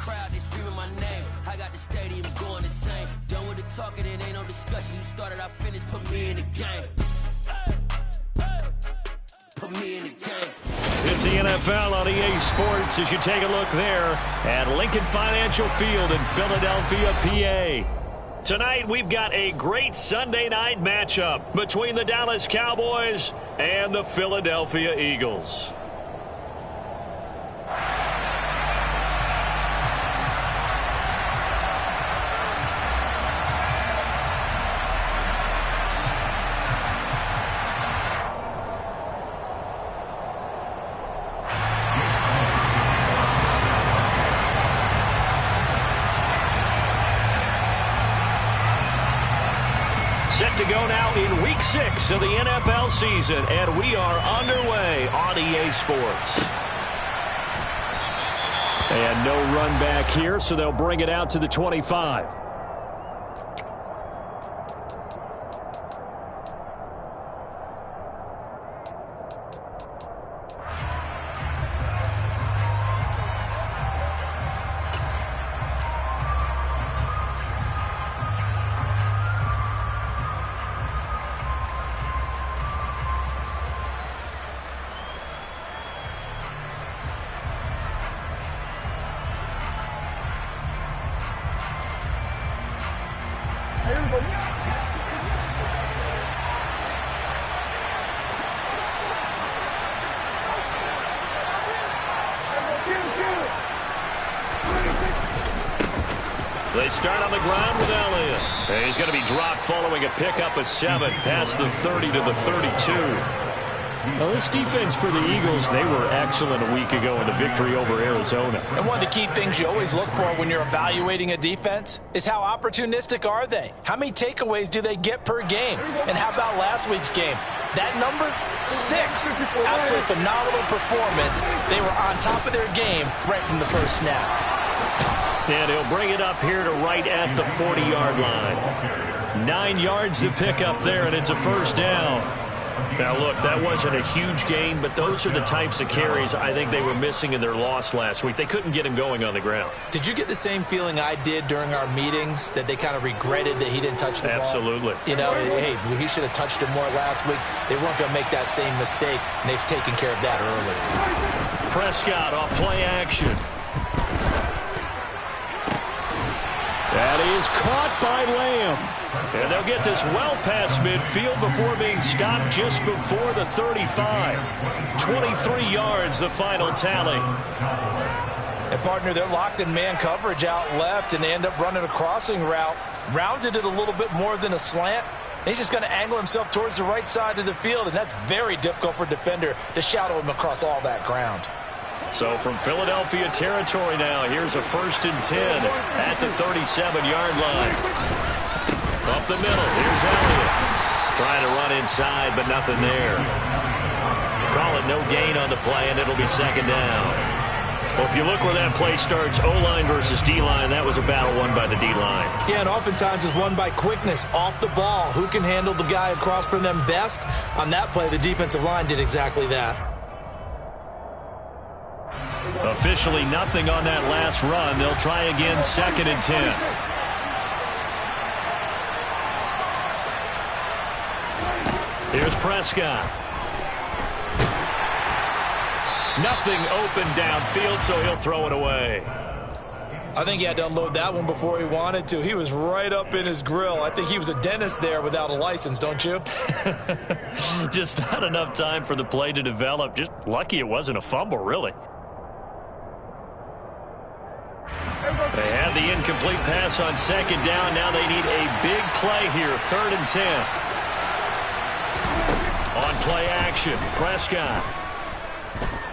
crowd, they screaming my name. I got the stadium going insane. Done with the talking, it ain't no discussion. You started, I finished, put me in the game. Put me in the game. It's the NFL on EA Sports as you take a look there at Lincoln Financial Field in Philadelphia, PA. Tonight, we've got a great Sunday night matchup between the Dallas Cowboys and the Philadelphia Eagles. Set to go now in week 6 of the NFL season, and we are underway on EA Sports. And no run back here, so they'll bring it out to the 25. They start on the ground with Elliott. And he's going to be dropped following a pickup of 7 past the 30 to the 32. Well, this defense for the Eagles, they were excellent a week ago in the victory over Arizona. And one of the key things you always look for when you're evaluating a defense is how opportunistic are they? How many takeaways do they get per game? And how about last week's game? That number, 6. Absolutely phenomenal performance. They were on top of their game right from the first snap. And he'll bring it up here to right at the 40-yard line. 9 yards to pick up there, and it's a first down. Now, look, that wasn't a huge gain, but those are the types of carries I think they were missing in their loss last week. They couldn't get him going on the ground. Did you get the same feeling I did during our meetings, that they kind of regretted that he didn't touch the ball? Absolutely. You know, hey, he should have touched it more last week. They weren't going to make that same mistake, and they've taken care of that early. Prescott off play action. That is caught by Lamb. And they'll get this well past midfield before being stopped just before the 35. 23 yards, the final tally. And, partner, they're locked in man coverage out left, and they end up running a crossing route. Rounded it a little bit more than a slant. And he's just going to angle himself towards the right side of the field, and that's very difficult for a defender to shadow him across all that ground. So from Philadelphia territory now, here's a 1st and 10 at the 37-yard line. Up the middle, here's Elliott. Trying to run inside, but nothing there. Call it no gain on the play, and it'll be 2nd down. Well, if you look where that play starts, O-line versus D-line, that was a battle won by the D-line. Yeah, and oftentimes it's won by quickness off the ball. Who can handle the guy across from them best? On that play, the defensive line did exactly that. Officially nothing on that last run. They'll try again, 2nd and 10. Here's Prescott. Nothing open downfield, so he'll throw it away. I think he had to unload that one before he wanted to. He was right up in his grill. I think he was a dentist there without a license, don't you? Just not enough time for the play to develop. Just lucky it wasn't a fumble, really. They had the incomplete pass on 2nd down. Now they need a big play here, 3rd and 10. On play action, Prescott.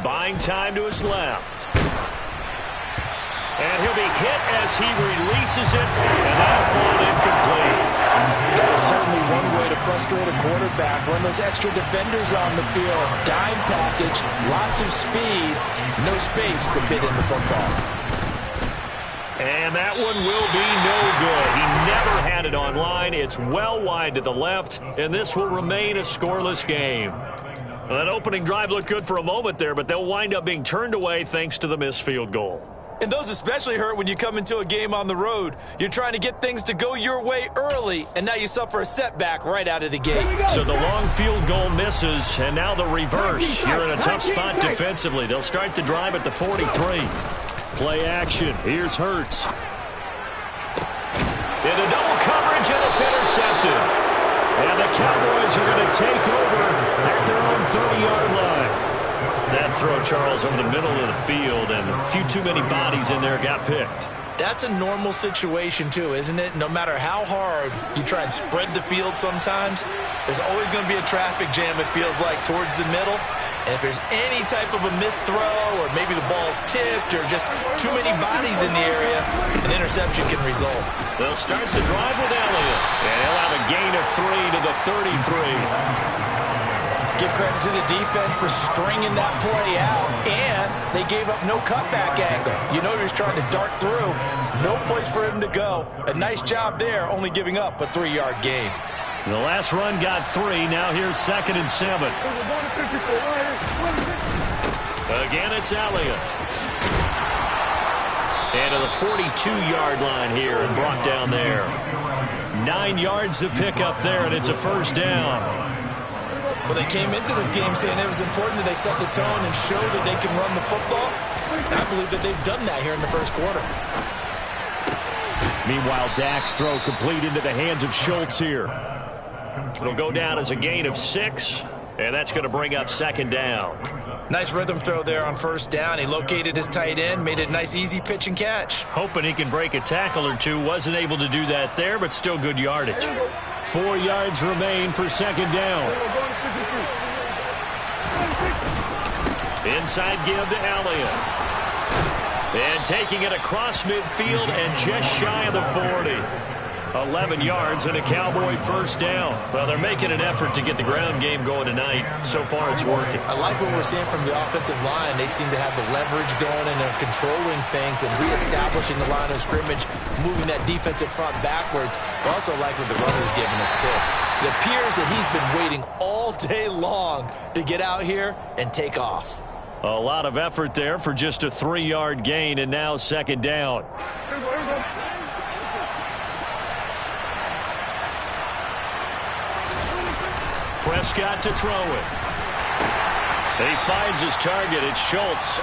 Buying time to his left. And he'll be hit as he releases it, and that'll fall incomplete. That is certainly one way to frustrate a quarterback. Run those extra defenders on the field. Dime package, lots of speed, no space to fit in the football. And that one will be no good. He never had it on line. It's well wide to the left, and this will remain a scoreless game. Well, that opening drive looked good for a moment there, but they'll wind up being turned away thanks to the missed field goal. And those especially hurt when you come into a game on the road. You're trying to get things to go your way early, and now you suffer a setback right out of the gate. So the long field goal misses, and now the reverse. You're in a tough spot defensively. They'll start the drive at the 43. Play action. Here's Hurts. Into double coverage, and it's intercepted. And the Cowboys are going to take over at their own 30-yard line. That throw, Charles, over the middle of the field, and a few too many bodies in there got picked. That's a normal situation, too, isn't it? No matter how hard you try and spread the field sometimes, there's always going to be a traffic jam, it feels like, towards the middle. And if there's any type of a missed throw, or maybe the ball's tipped, or just too many bodies in the area, an interception can result. They'll start the drive with Elliott, and he'll have a gain of 3 to the 33. Give credit to the defense for stringing that play out, and they gave up no cutback angle. You know he was trying to dart through. No place for him to go. A nice job there, only giving up a 3-yard gain. The last run got 3. Now here's 2nd and 7. Again, it's Elliott. And to the 42-yard line here and brought down there. 9 yards to pick up there, and it's a first down. Well, they came into this game saying it was important that they set the tone and show that they can run the football. And I believe that they've done that here in the first quarter. Meanwhile, Dak's throw complete into the hands of Schultz here. It'll go down as a gain of 6, and that's going to bring up 2nd down. Nice rhythm throw there on first down. He located his tight end, made it a nice, easy pitch and catch. Hoping he can break a tackle or two. Wasn't able to do that there, but still good yardage. 4 yards remain for 2nd down. Inside give to Elliott. And taking it across midfield and just shy of the 40. 11 yards and a Cowboy first down. Well, they're making an effort to get the ground game going tonight. So far, it's working. I like what we're seeing from the offensive line. They seem to have the leverage going and they're controlling things and reestablishing the line of scrimmage, moving that defensive front backwards. I also like what the runner's giving us, too. It appears that he's been waiting all day long to get out here and take off. A lot of effort there for just a 3-yard gain, and now 2nd down. Prescott to throw it. He finds his target. It's Schultz.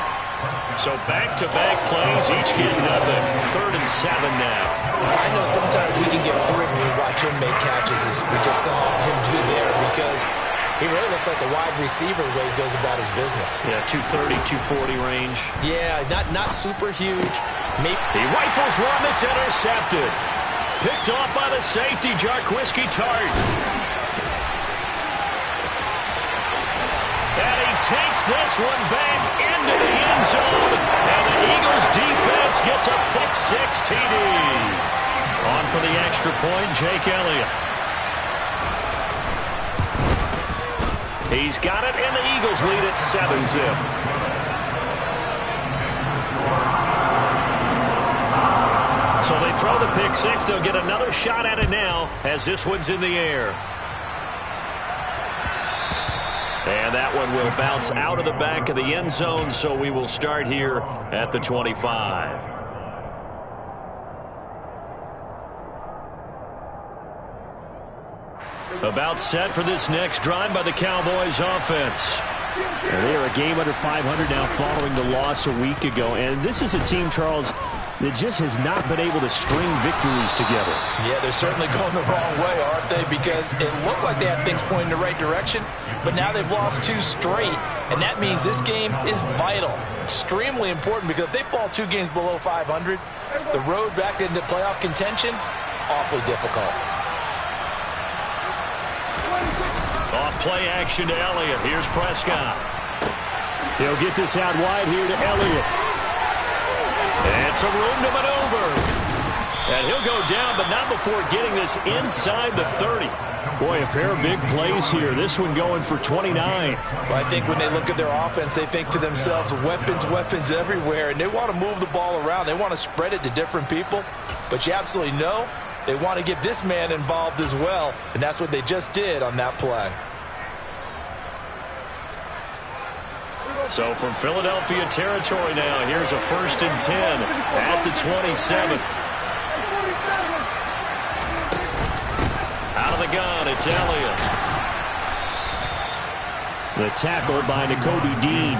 So back-to-back plays, each get nothing. 3rd and 7 now. I know sometimes we can get thrilled when we watch him make catches, as we just saw him do there, because he really looks like a wide receiver the way he goes about his business. Yeah, 230, 240 range. Yeah, not super huge. He rifles one that's intercepted. Picked off by the safety, Jarquiski Tart. And he takes this one back into the end zone. And the Eagles defense gets a pick-6 TD. On for the extra point, Jake Elliott. He's got it, and the Eagles lead at 7-zip. So they throw the pick-6. They'll get another shot at it now as this one's in the air. And that one will bounce out of the back of the end zone, so we will start here at the 25. About set for this next drive by the Cowboys offense. And they are a game under 500 now following the loss a week ago. And this is a team, Charles, that just has not been able to string victories together. Yeah, they're certainly going the wrong way, aren't they? Because it looked like they had things pointing in the right direction, but now they've lost 2 straight, and that means this game is vital, extremely important, because if they fall 2 games below 500, the road back into playoff contention, awfully difficult. Off play action to Elliott. Here's Prescott. He'll get this out wide here to Elliott. And some room to maneuver. And he'll go down, but not before getting this inside the 30. Boy, a pair of big plays here. This one going for 29. Well, I think when they look at their offense, they think to themselves, weapons, weapons everywhere. And they want to move the ball around. They want to spread it to different people. But you absolutely know they want to get this man involved as well. And that's what they just did on that play. So from Philadelphia territory now, here's a 1st and 10 at the 27. Out of the gun, it's Elliott. The tackle by Nakobe Dean.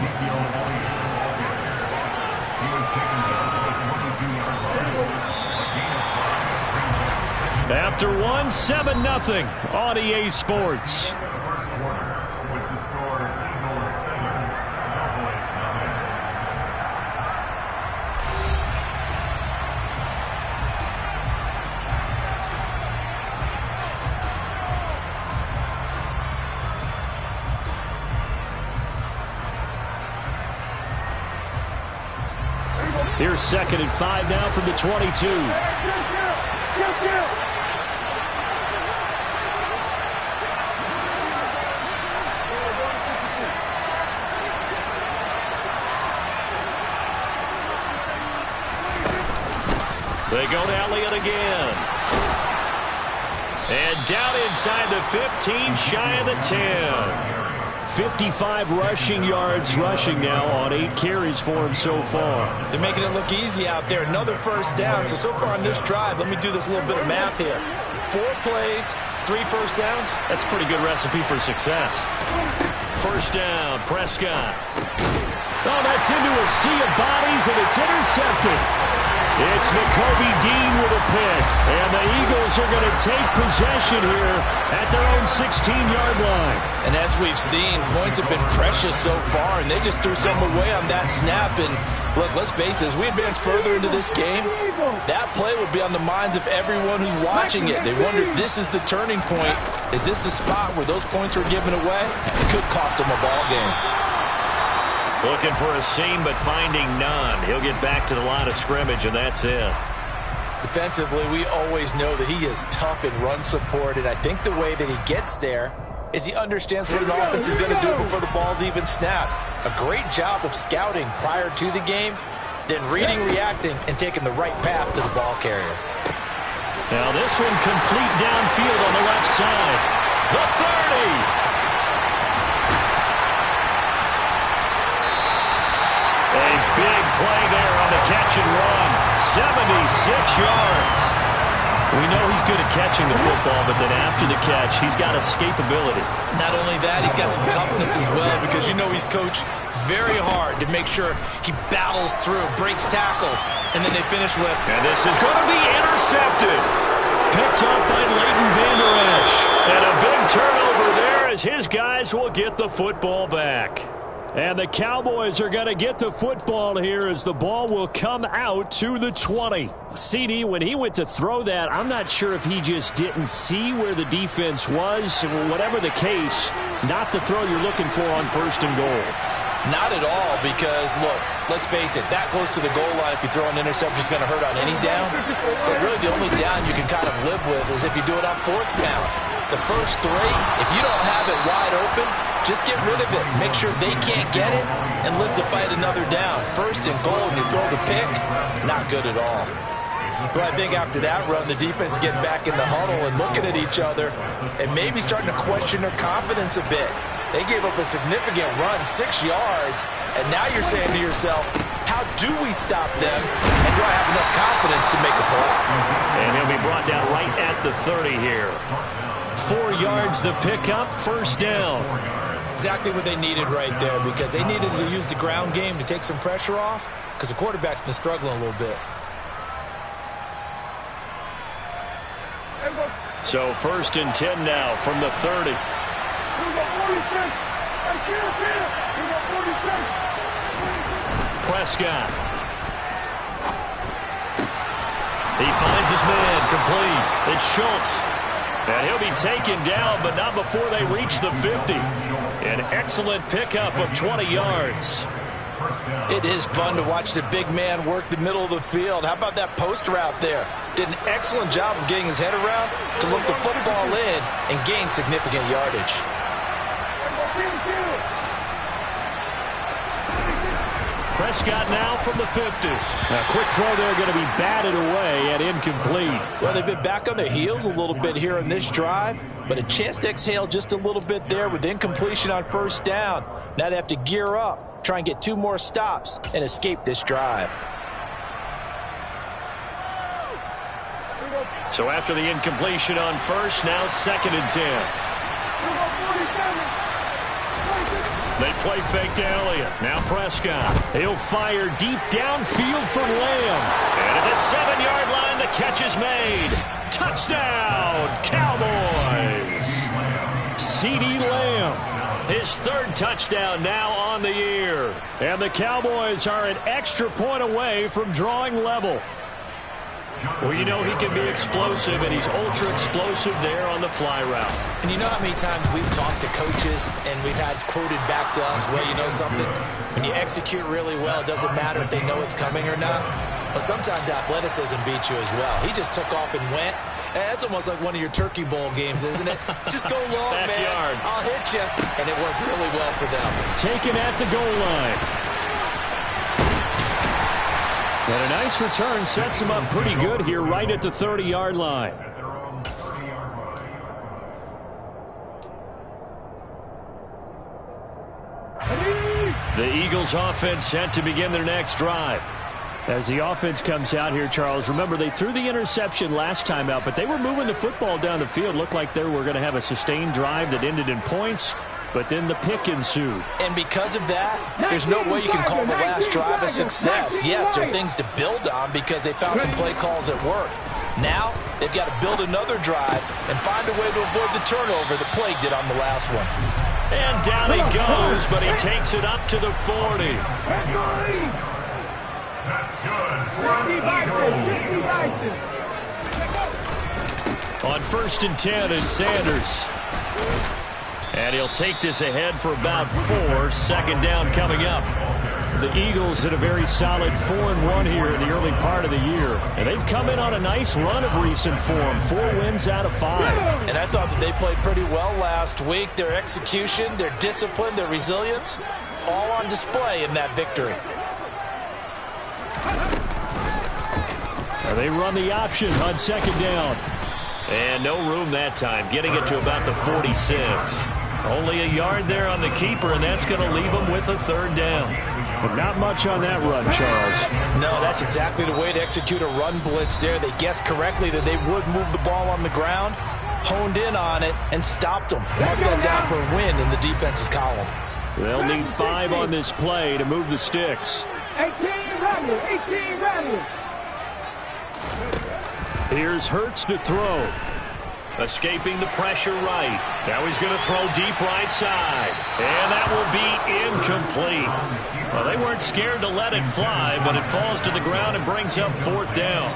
After 1, 7-0 on EA Sports. Here's 2nd and 5 now from the 22. They go to Elliott again. And down inside the 15, shy of the 10. 55 rushing yards rushing now on 8 carries for him so far. They're making it look easy out there. Another 1st down. So far on this drive, let me do this little bit of math here. 4 plays, 3 1st downs. That's a pretty good recipe for success. 1st down, Prescott. Oh, that's into a sea of bodies, and it's intercepted. It's Nakobe Dean with a pick, and the Eagles are going to take possession here at their own 16-yard line. And as we've seen, points have been precious so far, and they just threw some away on that snap. And look, let's face it, as we advance further into this game, that play will be on the minds of everyone who's watching it. They wonder if this is the turning point. Is this the spot where those points were given away? It could cost them a ball game. Looking for a seam, but finding none. He'll get back to the line of scrimmage, and that's it. Defensively, we always know that he is tough in run support, and I think the way that he gets there is he understands what an offense is going to do before the ball's even snapped. A great job of scouting prior to the game, then reading, reacting, and taking the right path to the ball carrier. Now this one complete downfield on the left side. The 30. A big play there on the catch and run. 76 yards. We know he's good at catching the football, but then after the catch, he's got escapability. Not only that, he's got some toughness as well, because you know he's coached very hard to make sure he battles through, breaks tackles, and then they finish with... And this is going to be intercepted. Picked up by Leighton Vander Esch. And a big turnover there as his guys will get the football back. And the Cowboys are going to get the football here as the ball will come out to the 20. CD, when he went to throw that, I'm not sure if he just didn't see where the defense was. Whatever the case, not the throw you're looking for on 1st and goal. Not at all, because, look, let's face it, that close to the goal line, if you throw an interception, is going to hurt on any down. But really the only down you can kind of live with is if you do it on 4th down. The first 3, if you don't have it wide open, just get rid of it. Make sure they can't get it and live to fight another down. 1st and goal, and you throw the pick, not good at all. Well, I think after that run, the defense is getting back in the huddle and looking at each other and maybe starting to question their confidence a bit. They gave up a significant run, 6 yards, and now you're saying to yourself, how do we stop them, and do I have enough confidence to make a play? And he'll be brought down right at the 30 here. 4 yards the pickup, 1st down. Exactly what they needed right there, because they needed to use the ground game to take some pressure off, because the quarterback's been struggling a little bit. So 1st and 10 now from the 30. Prescott. He finds his man, complete. It's Schultz. And he'll be taken down, but not before they reach the 50. An excellent pickup of 20 yards. It is fun to watch the big man work the middle of the field. How about that post route there? Did an excellent job of getting his head around to look the football in and gain significant yardage. Prescott now from the 50. A quick throw there going to be batted away and incomplete. Well, they've been back on their heels a little bit here in this drive, but a chance to exhale just a little bit there with incompletion on 1st down. Now they have to gear up try and get 2 more stops and escape this drive. So after the incompletion on first, now 2nd and 10. They play fake to Elliott. Now Prescott. He'll fire deep downfield for Lamb. And at the 7-yard line, the catch is made. Touchdown, Cowboys. CeeDee Lamb. His 3rd touchdown now on the year. And the Cowboys are an extra point away from drawing level. Well, you know he can be explosive, and he's ultra-explosive there on the fly route. And you know how many times we've talked to coaches and we've had quoted back to us, well, you know something? When you execute really well, it doesn't matter if they know it's coming or not. But sometimes athleticism beats you as well. He just took off and went. That's almost like one of your Turkey Bowl games, isn't it? Just go long, Backyard. man. I'll hit you. And it worked really well for them. Taken at the goal line. And a nice return sets him up pretty good here right at the 30-yard line. The Eagles offense set to begin their next drive. As the offense comes out here, Charles, remember they threw the interception last time out, but they were moving the football down the field. Looked like they were going to have a sustained drive that ended in points. But then the pick ensued. And because of that, there's no way you can call the last drive a success. Yes, there are things to build on because they found some play calls that work. Now, they've got to build another drive and find a way to avoid the turnover the play did on the last one. And down he goes, but he takes it up to the 40. On 1st and 10, it's Sanders. And he'll take this ahead for about 4. 2nd down coming up. The Eagles had a very solid 4-1 here in the early part of the year. And they've come in on a nice run of recent form. 4 wins out of 5. And I thought that they played pretty well last week. Their execution, their discipline, their resilience, all on display in that victory. They run the option on 2nd down. And no room that time, getting it to about the 46. Only a yard there on the keeper, and that's going to leave them with a 3rd down. But not much on that run, Charles. No, that's exactly the way to execute a run blitz there. They guessed correctly that they would move the ball on the ground, honed in on it, and stopped them. Marked that down for a win in the defense's column. They'll need 5 on this play to move the sticks. 18 Rattler. Here's Hurts to throw. Escaping the pressure right. Now he's going to throw deep right side. And that will be incomplete. Well, they weren't scared to let it fly, but it falls to the ground and brings up 4th down.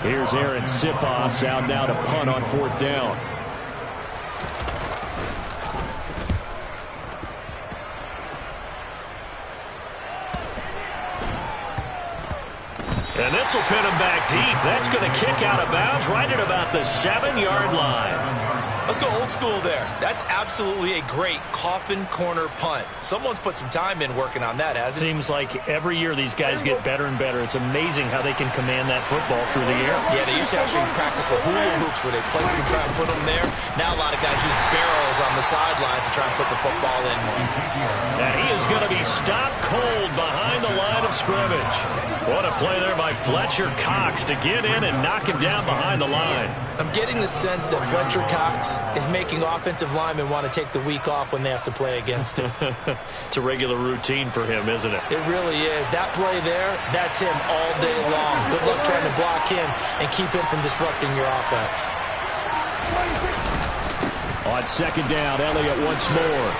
Here's Aaron Sipos out now to punt on 4th down. And this will pin him back deep. That's going to kick out of bounds right at about the 7-yard line. Let's go old school there. That's absolutely a great coffin corner punt. Someone's put some time in working on that, hasn't it? Seems like every year these guys get better and better. It's amazing how they can command that football through the air. Yeah, they used to actually practice the hula hoops where they place them and try and put them there. Now a lot of guys use barrels on the sidelines to try and put the football in more. Now he is going to be stopped cold behind the line of scrimmage. What a play there by Fletcher Cox to get in and knock him down behind the line. I'm getting the sense that Fletcher Cox is making offensive linemen want to take the week off when they have to play against him. It's a regular routine for him, isn't it? It really is. That play there, that's him all day long. Good luck trying to block him and keep him from disrupting your offense. On 2nd down, Elliott once more.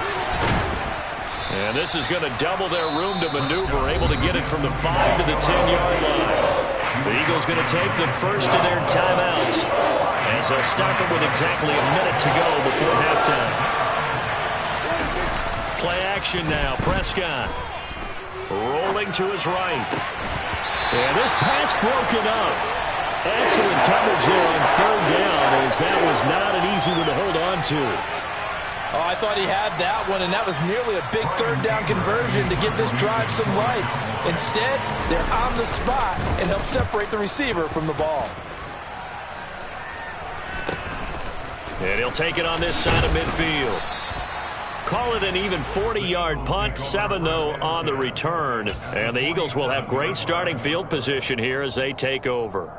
And this is going to double their room to maneuver, able to get it from the 5 to the 10-yard line. The Eagles going to take the first of their timeouts as they'll start them with exactly a minute to go before halftime. Play action now. Prescott rolling to his right. And this pass broken up. Excellent coverage there on 3rd down, as that was not an easy one to hold on to. Oh, I thought he had that one, and that was nearly a big 3rd down conversion to give this drive some life. Instead, they're on the spot and help separate the receiver from the ball. And he'll take it on this side of midfield. Call it an even 40-yard punt, 7 though on the return. And the Eagles will have great starting field position here as they take over.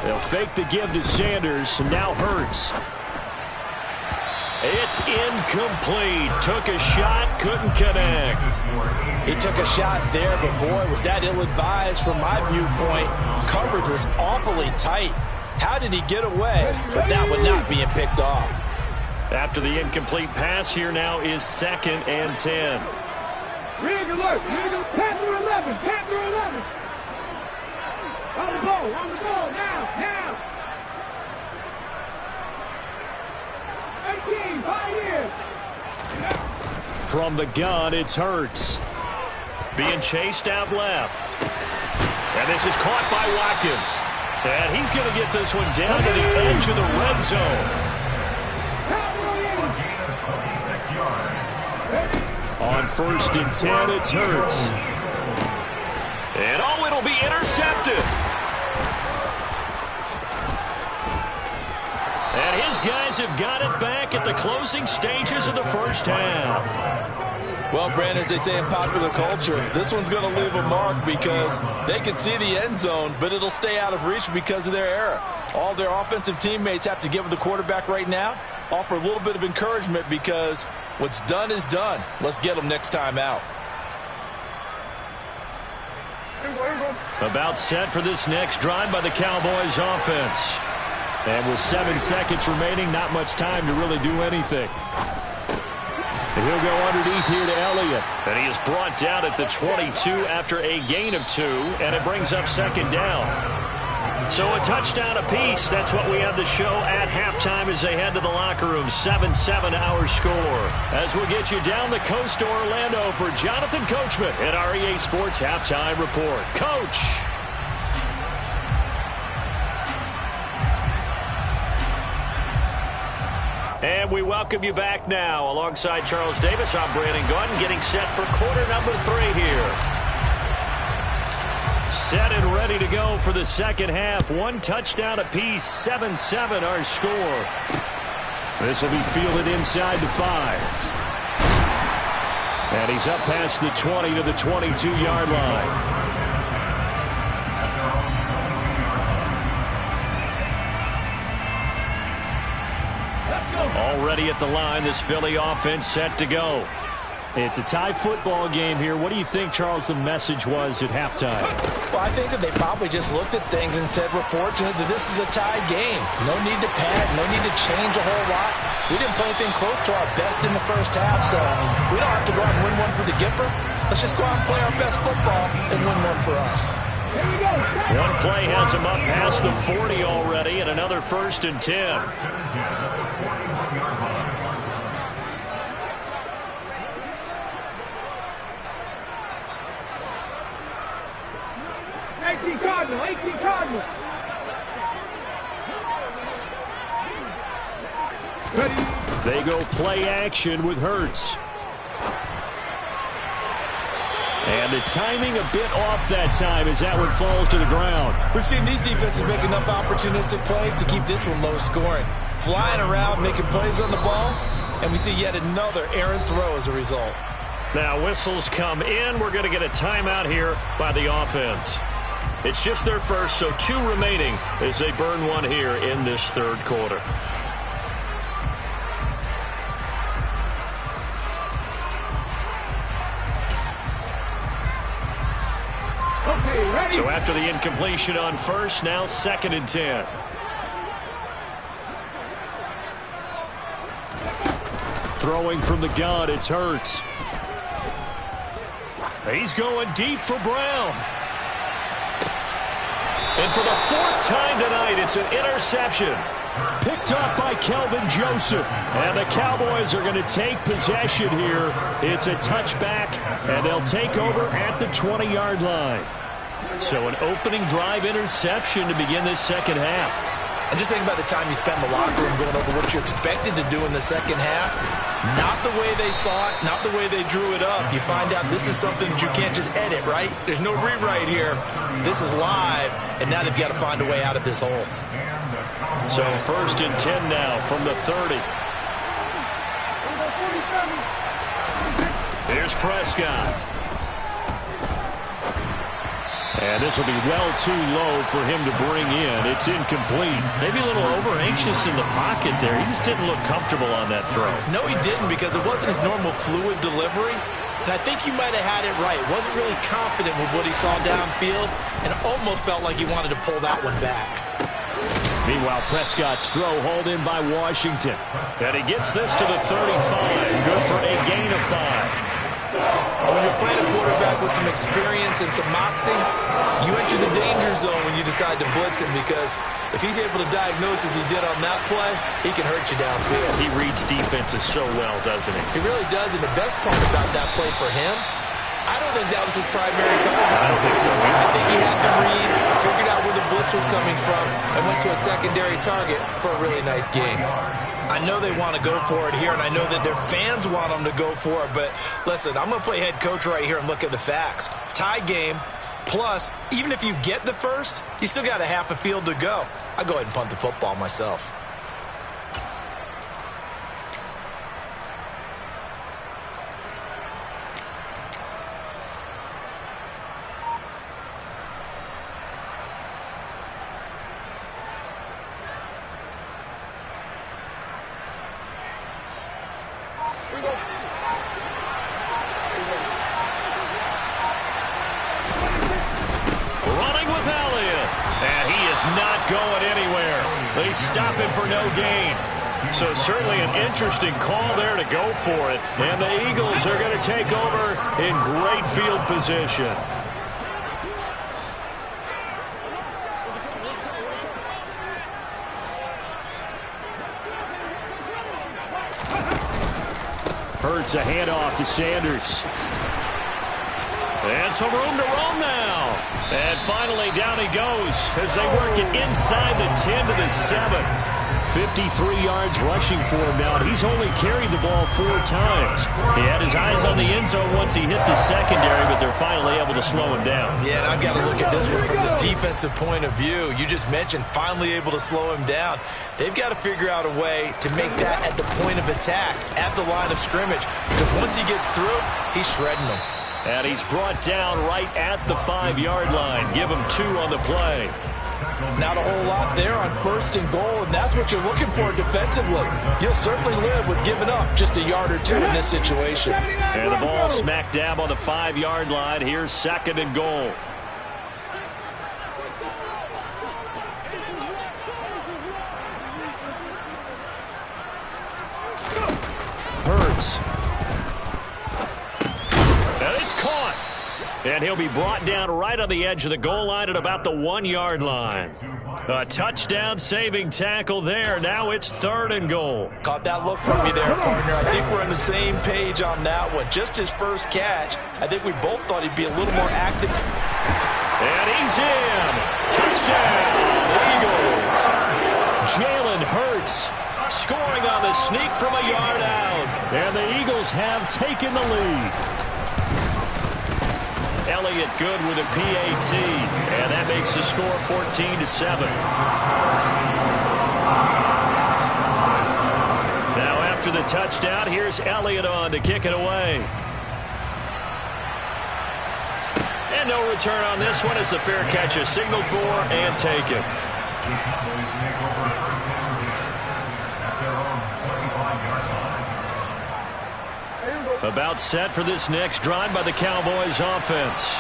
They'll fake the give to Sanders, and now Hurts. It's incomplete. Took a shot, couldn't connect. He took a shot there, but boy, was that ill-advised from my viewpoint. Coverage was awfully tight. How did he get away? But that would not being picked off. After the incomplete pass, here now is 2nd and 10. Rig alert. Panther 11. Panther 11. On the ball, now. 18, 5 years. From the gun, it's Hurts. Being chased out left. And this is caught by Watkins. And he's going to get this one down to the edge of the red zone. On 1st and 10, it's Hurts. And oh, it'll be intercepted. And his guys have got it back at the closing stages of the first half. Well, Brandon, as they say in popular culture, this one's going to leave a mark because they can see the end zone, but it'll stay out of reach because of their error. All their offensive teammates have to give the quarterback right now, offer a little bit of encouragement because what's done is done. Let's get them next time out. About set for this next drive by the Cowboys offense. And with 7 seconds remaining, not much time to really do anything. And he'll go underneath here to Elliott. And he is brought down at the 22 after a gain of 2, and it brings up 2nd down. So a touchdown apiece. That's what we have the show at halftime as they head to the locker room. 7-7 our score. As we'll get you down the coast to Orlando for Jonathan Coachman at our EA Sports Halftime Report. Coach. And we welcome you back now. Alongside Charles Davis, I'm Brandon Gordon, getting set for quarter number 3 here. Set and ready to go for the second half. 1 touchdown apiece, 7-7 our score. This will be fielded inside the 5. And he's up past the 20 to the 22-yard line. Already at the line, this Philly offense set to go. It's a tie football game here. What do you think, Charles, the message was at halftime? Well, I think that they probably just looked at things and said, we're fortunate that this is a tied game. No need to panic, no need to change a whole lot. We didn't play anything close to our best in the first half, so we don't have to go out and win one for the Gipper. Let's just go out and play our best football and win one for us. One play has him up past the 40 already, and another 1st and 10. Cardinal. They go play action with Hurts. And the timing a bit off that time as that one falls to the ground. We've seen these defenses make enough opportunistic plays to keep this one low scoring. Flying around, making plays on the ball, and we see yet another errant throw as a result. Now whistles come in. We're going to get a timeout here by the offense. It's just their first, so 2 remaining as they burn one here in this third quarter. So after the incompletion on 1st, now 2nd and 10. Throwing from the gun, it's Hurts. He's going deep for Brown. And for the 4th time tonight, it's an interception. Picked up by Kelvin Joseph. And the Cowboys are going to take possession here. It's a touchback, and they'll take over at the 20-yard line. So an opening drive interception to begin this second half. And just think about the time you spent in the locker room going over what you expected to do in the second half. Not the way they saw it, not the way they drew it up. You find out this is something that you can't just edit, right? There's no rewrite here. This is live, and now they've got to find a way out of this hole. So 1st and 10 now from the 30. Here's Prescott. And this will be well too low for him to bring in. It's incomplete. Maybe a little over-anxious in the pocket there. He just didn't look comfortable on that throw. No, he didn't, because it wasn't his normal fluid delivery. And I think you might have had it right. Wasn't really confident with what he saw downfield and almost felt like he wanted to pull that one back. Meanwhile, Prescott's throw hauled in by Washington. And he gets this to the 35. Good for a gain of 5. When you're playing a quarterback with some experience and some moxie, you enter the danger zone when you decide to blitz him, because if he's able to diagnose as he did on that play, he can hurt you downfield. He reads defenses so well, doesn't he? He really does, and the best part about that play for him, I don't think that was his primary target. I don't think so either. I think he had to read, figured out where the blitz was coming from, and went to a secondary target for a really nice game. I know they want to go for it here, and I know that their fans want them to go for it, but listen, I'm going to play head coach right here and look at the facts. Tie game, plus, even if you get the first, you still got a half a field to go. I'll go ahead and punt the football myself. Running with Elliott. And he is not going anywhere. They stop him for no gain. So certainly an interesting call there to go for it. And the Eagles are going to take over in great field position. Hurts a handoff to Sanders. And some room to roam now. And finally down he goes as they work it inside the 10 to the 7. 53 yards rushing for him now. He's only carried the ball 4 times. He had his eyes on the end zone once he hit the secondary, but they're finally able to slow him down. Yeah, and I've got to look at this one from the defensive point of view. You just mentioned finally able to slow him down. They've got to figure out a way to make that at the point of attack, at the line of scrimmage, because once he gets through, he's shredding them. And he's brought down right at the 5-yard line. Give him 2 on the play. Not a whole lot there on 1st and goal, and that's what you're looking for defensively. You'll certainly live with giving up just a yard or 2 in this situation. And the ball smack dab on the 5-yard line. Here's 2nd and goal. Hurts. And it's caught. And he'll be brought down right on the edge of the goal line at about the 1-yard line. A touchdown-saving tackle there. Now it's 3rd and goal. Caught that look from you there, partner. I think we're on the same page on that one. Just his first catch. I think we both thought he'd be a little more active. And he's in. Touchdown, Eagles. Jalen Hurts scoring on the sneak from a yard out. And the Eagles have taken the lead. Elliott good with a PAT, and that makes the score 14-7. Now after the touchdown, here's Elliott on to kick it away. And no return on this one as the fair catch is signaled for and taken. About set for this next drive by the Cowboys offense.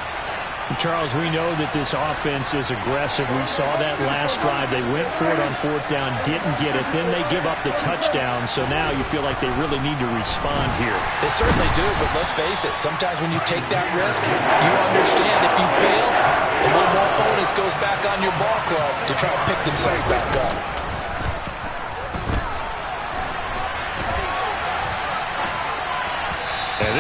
Charles, we know that this offense is aggressive. We saw that last drive. They went for it on 4th down, didn't get it. Then they give up the touchdown. So now you feel like they really need to respond here. They certainly do, but let's face it. Sometimes when you take that risk, you understand if you fail, a little more onus goes back on your ball club to try to pick themselves back up.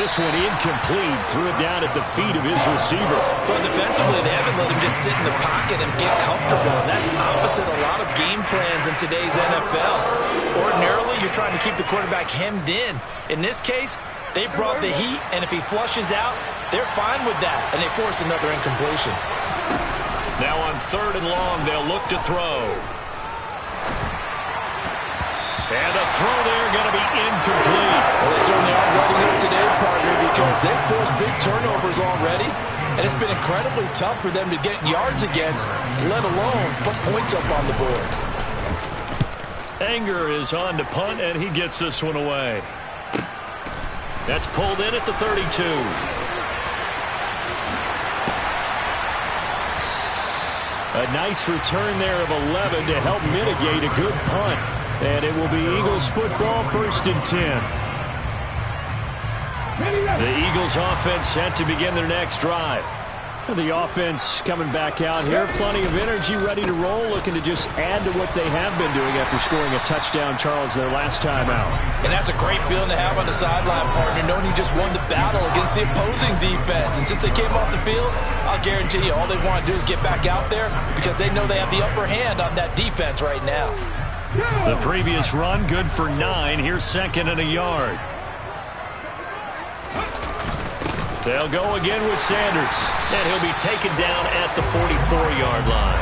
This one incomplete. Threw it down at the feet of his receiver. Well, defensively, they haven't let him just sit in the pocket and get comfortable. And that's opposite a lot of game plans in today's NFL. Ordinarily, you're trying to keep the quarterback hemmed in. In this case, they brought the heat, and if he flushes out, they're fine with that, and they force another incompletion. Now on 3rd and long, they'll look to throw. And the throw there going to be incomplete. Well, they certainly are ready up today, partner, because they've forced big turnovers already, and it's been incredibly tough for them to get yards against, let alone put points up on the board. Anger is on to punt, and he gets this one away. That's pulled in at the 32. A nice return there of 11 to help mitigate a good punt. And it will be Eagles football, 1st and 10. The Eagles offense set to begin their next drive. The offense coming back out here. Plenty of energy, ready to roll, looking to just add to what they have been doing after scoring a touchdown, Charles, their last time out. And that's a great feeling to have on the sideline, partner, knowing you just won the battle against the opposing defense. And since they came off the field, I'll guarantee you all they want to do is get back out there because they know they have the upper hand on that defense right now. The previous run, good for 9. Here's 2nd and a yard. They'll go again with Sanders, and he'll be taken down at the 44-yard line.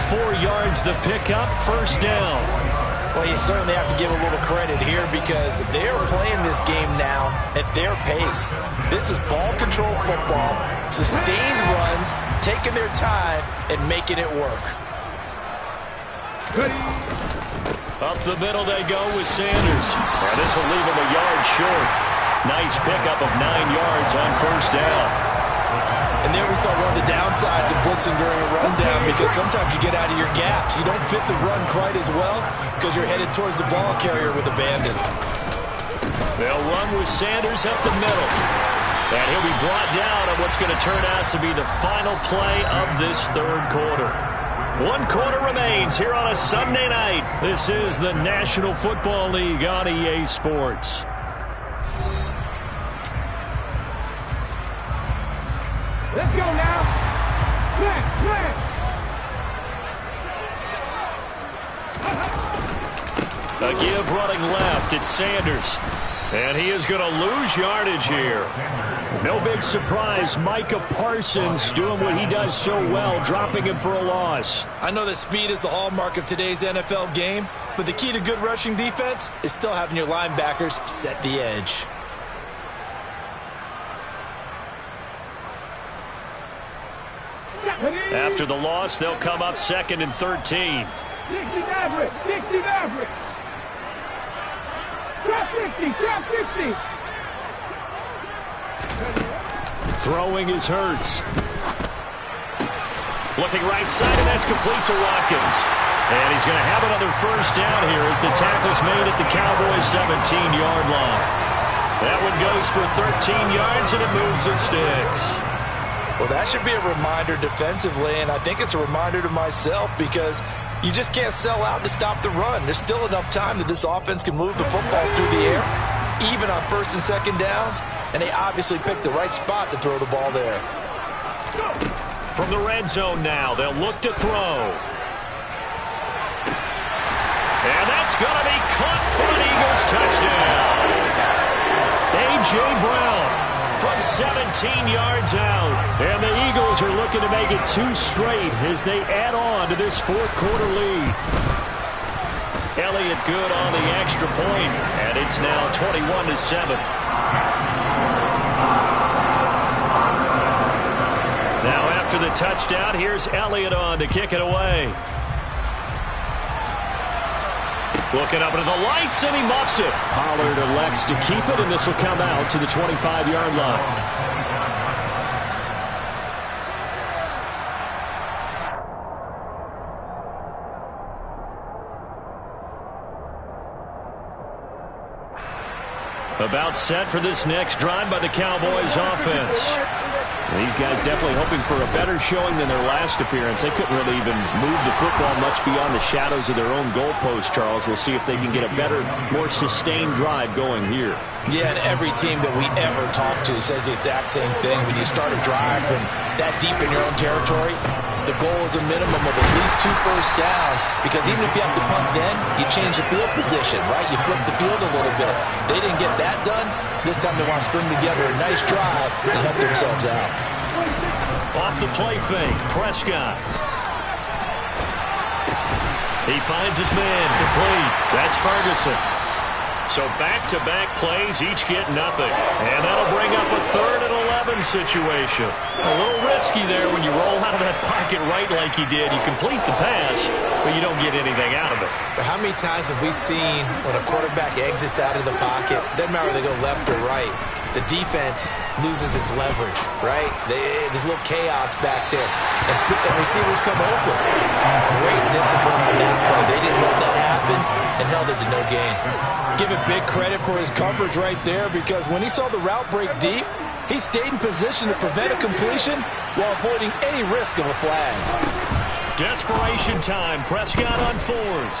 4 yards the pickup, 1st down. Well, you certainly have to give a little credit here because they're playing this game now at their pace. This is ball control football, sustained runs, taking their time, and making it work. Up the middle they go with Sanders. And this will leave him a yard short. Nice pickup of 9 yards on 1st down. And there we saw one of the downsides of blitzing during a rundown because sometimes you get out of your gaps. You don't fit the run quite as well because you're headed towards the ball carrier with abandon. They'll run with Sanders up the middle. And he'll be brought down on what's going to turn out to be the final play of this 3rd quarter. 1 quarter remains here on a Sunday night. This is the National Football League on EA Sports. Let's go now. A give running left. It's Sanders. And he is going to lose yardage here. No big surprise. Micah Parsons doing what he does so well, dropping him for a loss. I know that speed is the hallmark of today's NFL game, but the key to good rushing defense is still having your linebackers set the edge. After the loss, they'll come up 2nd and 13. 60 Maverick. 60 Maverick. Trap 60. Trap 60. Throwing is Hurts. Looking right side, and that's complete to Watkins. And he's going to have another 1st down here as the tackle's made at the Cowboys' 17-yard line. That one goes for 13 yards, and it moves the sticks. Well, that should be a reminder defensively, and I think it's a reminder to myself because you just can't sell out to stop the run. There's still enough time that this offense can move the football through the air, even on 1st and 2nd downs, and they obviously picked the right spot to throw the ball there. From the red zone now, they'll look to throw. And that's going to be caught for an Eagles touchdown. A.J. Brown from 17 yards out. And the Eagles are looking to make it 2 straight as they add on to this 4th quarter lead. Elliott good on the extra point, and it's now 21-7. Now after the touchdown, here's Elliott on to kick it away. Looking up into the lights, and he muffs it. Pollard elects to keep it, and this will come out to the 25-yard line. About set for this next drive by the Cowboys offense. These guys definitely hoping for a better showing than their last appearance. They couldn't really even move the football much beyond the shadows of their own goalpost, Charles. We'll see if they can get a better, more sustained drive going here. Yeah, and every team that we ever talk to says the exact same thing. When you start a drive from that deep in your own territory, the goal is a minimum of at least 2 first downs, because even if you have to punt then, you change the field position, right? You flip the field a little bit. They didn't get that done. This time they want to string together a nice drive and help themselves out. Off the play fake, Prescott. He finds his man, complete. That's Ferguson. So back-to-back plays, each get nothing. And that'll bring up a 3rd and 11 situation. A little risky there when you roll out of that pocket right like he did. You complete the pass, but you don't get anything out of it. But how many times have we seen when a quarterback exits out of the pocket, doesn't matter whether they go left or right, the defense loses its leverage, right? There's a little chaos back there. And receivers come open. Great discipline on that play. They didn't let that happen and held it to no gain. Give it big credit for his coverage right there, because when he saw the route break deep, he stayed in position to prevent a completion while avoiding any risk of a flag. Desperation time. Prescott on 4th.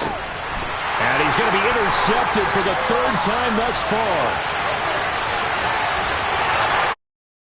And he's going to be intercepted for the 3rd time thus far.